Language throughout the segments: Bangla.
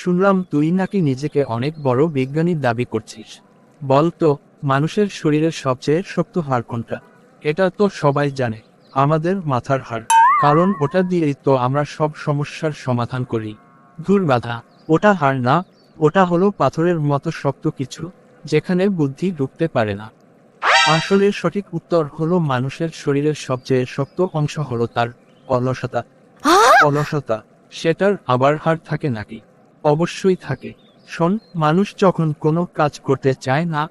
শুনলাম তুই নাকি নিজেকে অনেক বড় বিজ্ঞানী দাবি করছিস। বল তো, মানুষের শরীরের সবচেয়ে শক্ত হাড় কোনটা? এটা তো সবাই জানে, আমাদের মাথার হাড়। কারণ ওটা দিয়েই তো আমরা সব সমস্যার সমাধান করি। ধুর বাধা, ওটা হাড় না, ওটা হলো পাথরের মতো শক্ত কিছু, যেখানে বুদ্ধি ঢুকতে পারে না। আসলে সঠিক উত্তর হলো মানুষের শরীরের সবচেয়ে শক্ত অংশ হলো তার অলসতা। অলসতা, সেটার আবার হাড় থাকে নাকি? অবশ্যই থাকে। শোন, মানুষ যখন কোনো কাজ করতে চায় না,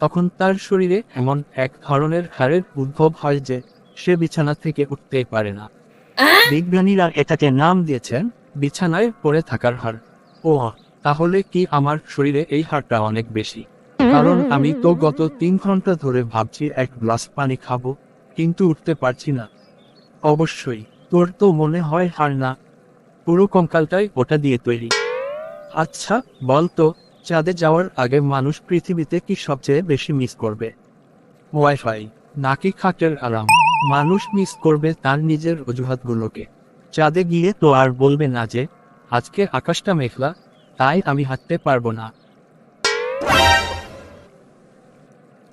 তখন তার শরীরে এমন এক ধরনের হাড়ের উদ্ভব হয় যে সে বিছানা থেকে উঠতে পারে না। বিজ্ঞানীরা এটাকে নাম দিয়েছেন বিছানায় পড়ে থাকার হাড়। ও, তাহলে কি আমার শরীরে এই হাড়টা অনেক বেশি? কারণ আমি তো গত 3 ঘন্টা ধরে ভাবছি এক গ্লাস পানি খাবো, কিন্তু উঠতে পারছি না। অবশ্যই, তোর তো মনে হয় হাড় না, পুরো কঙ্কালটাই ওটা দিয়ে তৈরি। আচ্ছা, বল তো, চাঁদে যাওয়ার আগে মানুষ পৃথিবীতে কি সবচেয়ে বেশি মিস করবে? ওয়াইফাই নাকি খাটের আরাম? মানুষ মিস করবে তার নিজের অজুহাতগুলোকে। চাঁদে গিয়ে তো আর বলবে না যে আজকে আকাশটা মেঘলা, তাই আমি হাঁটতে পারবো না।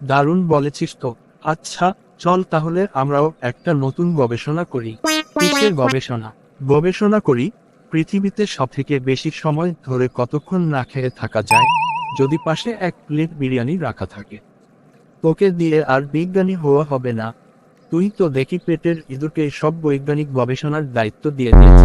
দারুণ বলেছিস তো। আচ্ছা, চল তাহলে আমরাও একটা নতুন গবেষণা করি। কিসের গবেষণা? গবেষণা করি পৃথিবীতে সবথেকে বেশি সময় ধরে কতক্ষণ না খেয়ে থাকা যায় যদি পাশে এক প্লেট বিরিয়ানি রাখা থাকে। তোকে দিয়ে আর বিজ্ঞানী হওয়া হবে না, তুই তো দেখি পেটের ইঁদুরকে সব বৈজ্ঞানিক গবেষণার দায়িত্ব দিয়ে দিয়েছিস।